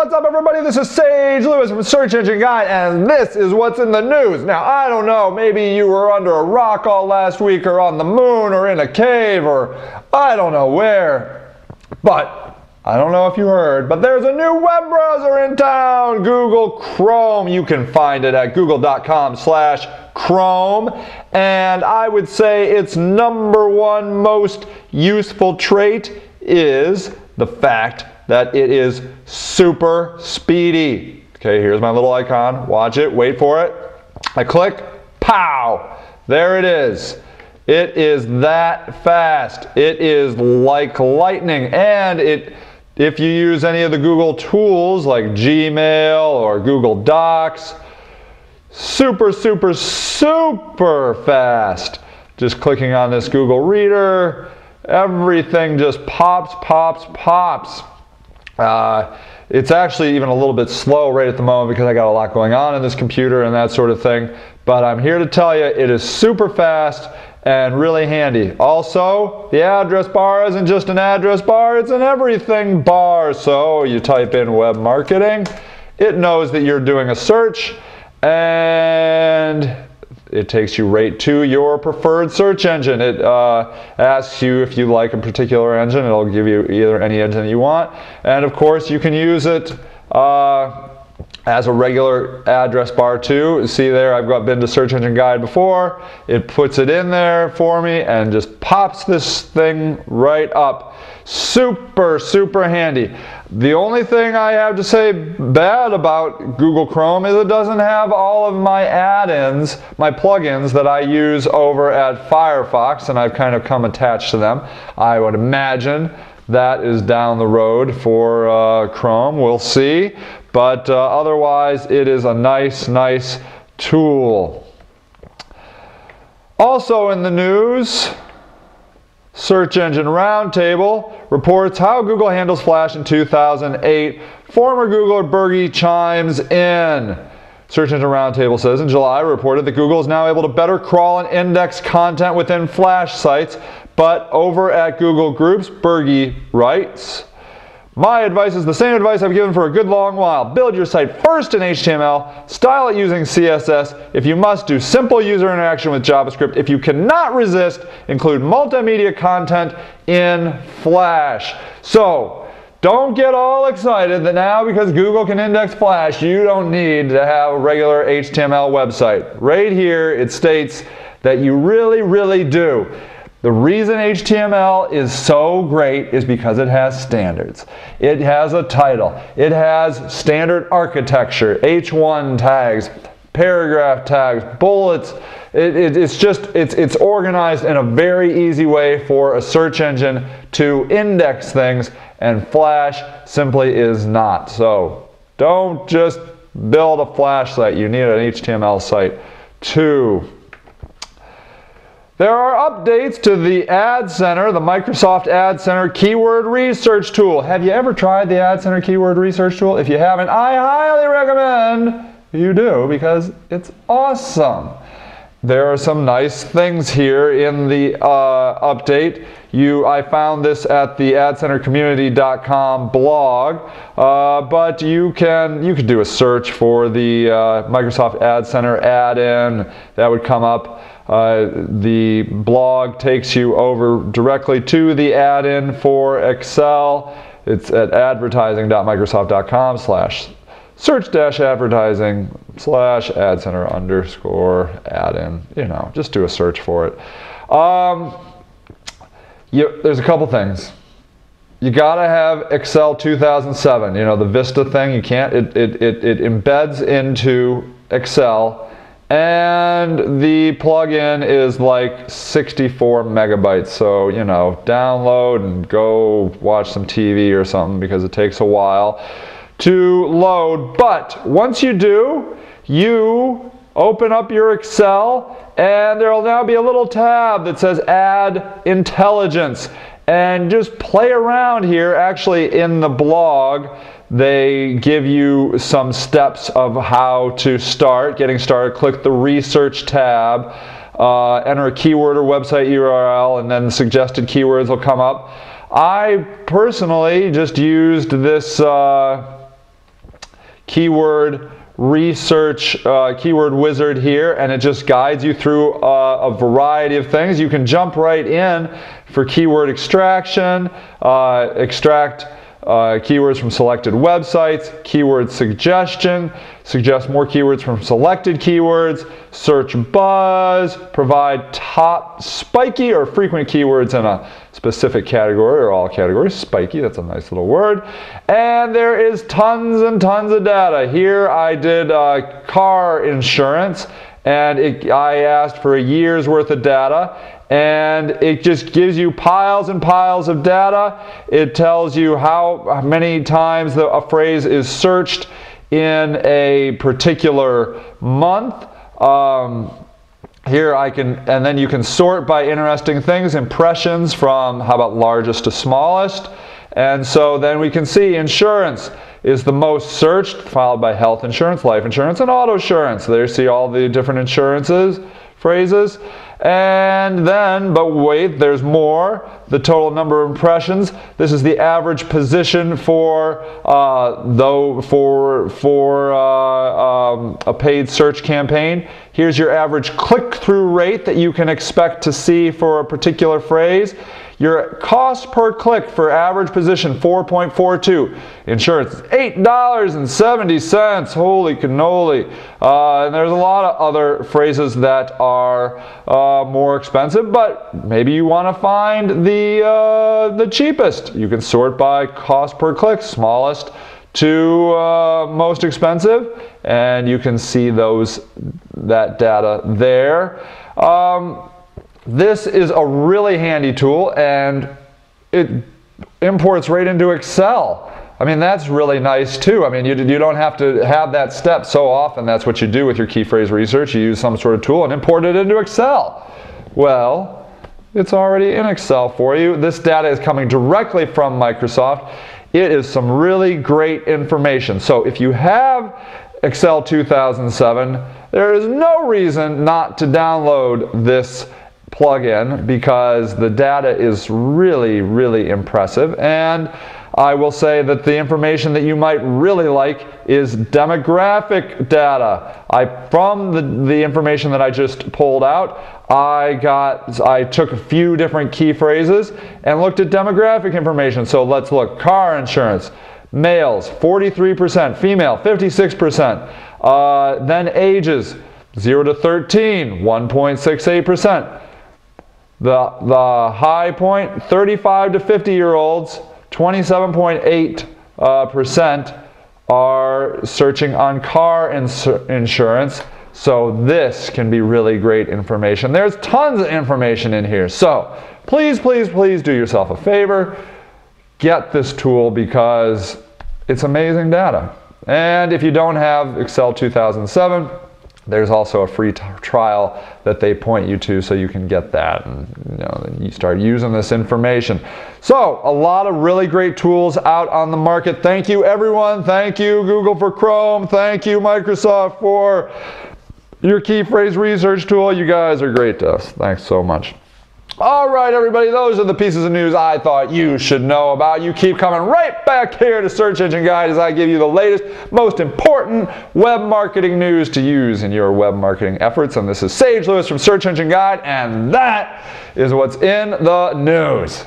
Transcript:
What's up, everybody? This is Sage Lewis from Search Engine Guide, and this is what's in the news. Now, I don't know, maybe you were under a rock all last week, or on the moon, or in a cave, or I don't know where. But I don't know if you heard, but there's a new web browser in town, Google Chrome. You can find it at google.com/Chrome, and I would say its #1 most useful trait is the fact that it is super speedy. Okay, here's my little icon. Watch it, wait for it. I click, pow! There it is. It is that fast. It is like lightning, and if you use any of the Google tools like Gmail or Google Docs, super fast. Just clicking on this Google Reader, everything just pops. It's actually even a little bit slow right at the moment because I got a lot going on in this computer and that sort of thing. But I'm here to tell you it is super fast and really handy. Also, the address bar isn't just an address bar, it's an everything bar. So you type in web marketing, it knows that you're doing a search, and it takes you right to your preferred search engine. It asks you if you like a particular engine. It'll give you either any engine you want. And of course, you can use it as a regular address bar too. See there, I've been to Search Engine Guide before. It puts it in there for me and just pops this thing right up. Super handy. The only thing I have to say bad about Google Chrome is it doesn't have all of my add-ins, my plugins that I use over at Firefox, and I've kind of come attached to them. I would imagine that is down the road for Chrome. We'll see. But otherwise, it is a nice tool. Also in the news, Search Engine Roundtable reports how Google handles Flash in 2008. Former Googler Bergie chimes in. Search Engine Roundtable says in July reported that Google is now able to better crawl and index content within Flash sites. But over at Google Groups, Bergie writes, "My advice is the same advice I've given for a good long while. Build your site first in HTML, style it using CSS. If you must, do simple user interaction with JavaScript. If you cannot resist, include multimedia content in Flash." So, don't get all excited that now because Google can index Flash, you don't need to have a regular HTML website. Right here, it states that you really do. The reason HTML is so great is because it has standards. It has a title. It has standard architecture, H1 tags, paragraph tags, bullets. It's organized in a very easy way for a search engine to index things, and Flash simply is not. So don't just build a Flash site. You need an HTML site too. There are updates to the adCenter, the Microsoft adCenter keyword research tool. Have you ever tried the adCenter keyword research tool? If you haven't, I highly recommend you do because it's awesome. There are some nice things here in the update. I found this at the adcentercommunity.com blog, but you could do a search for the Microsoft adCenter add-in. That would come up. The blog takes you over directly to the add-in for Excel. It's at advertising.microsoft.com/search-advertising/adcenter_add-in. You know, just do a search for it. There's a couple things. You gotta have Excel 2007. You know, the Vista thing. You can't. It embeds into Excel. And the plugin is like 64 megabytes, so you know, download and go watch some TV or something because it takes a while to load. But once you do, you open up your Excel and there will now be a little tab that says Add Intelligence, and just play around here. Actually, in the blog, they give you some steps of how to start. Getting started, click the Research tab, enter a keyword or website URL, and then the suggested keywords will come up. I personally just used this keyword research, keyword wizard here, and it just guides you through a variety of things. You can jump right in for keyword extraction, extract keywords from selected websites, keyword suggestion, suggest more keywords from selected keywords, search buzz, provide top spiky or frequent keywords in a specific category or all categories. Spiky, that's a nice little word. And there is tons and tons of data. Here I did car insurance, and I asked for a year's worth of data, and it just gives you piles and piles of data. It tells you how many times a phrase is searched in a particular month. Here and then you can sort by interesting things, impressions from, how about largest to smallest. And so then we can see insurance is the most searched, followed by health insurance, life insurance, and auto insurance. There you see all the different insurances, phrases. And then, but wait, there's more. The total number of impressions. This is the average position for a paid search campaign. Here's your average click-through rate that you can expect to see for a particular phrase. Your cost per click for average position, 4.42. Insurance is $8.70. Holy cannoli. And there's a lot of other phrases that are more expensive, but maybe you want to find the cheapest. You can sort by cost per click, smallest to most expensive, and you can see that data there. This is a really handy tool, and it imports right into Excel. I mean, that's really nice too. I mean, you don't have to have that step so often. That's what you do with your key phrase research. You use some sort of tool and import it into Excel. Well, it's already in Excel for you. This data is coming directly from Microsoft. It is some really great information. So if you have Excel 2007, there is no reason not to download this plugin, because the data is really, really impressive. And I will say that the information that you might really like is demographic data. From the information that I just pulled out, I took a few different key phrases and looked at demographic information. So let's look. Car insurance, males 43%, female 56%. Then ages 0 to 13, 1.68%. The high point, 35 to 50-year-olds, 27.8% are searching on car insurance. So this can be really great information. There's tons of information in here. So please, please, please do yourself a favor. Get this tool, because it's amazing data. And if you don't have Excel 2007, there's also a free trial that they point you to, so you can get that, and then you start using this information. So a lot of really great tools out on the market. Thank you, everyone. Thank you, Google, for Chrome. Thank you, Microsoft, for your key phrase research tool. You guys are great to us. Thanks so much. All right, everybody, those are the pieces of news I thought you should know about. You keep coming right back here to Search Engine Guide as I give you the latest, most important web marketing news to use in your web marketing efforts. And this is Sage Lewis from Search Engine Guide, and that is what's in the news.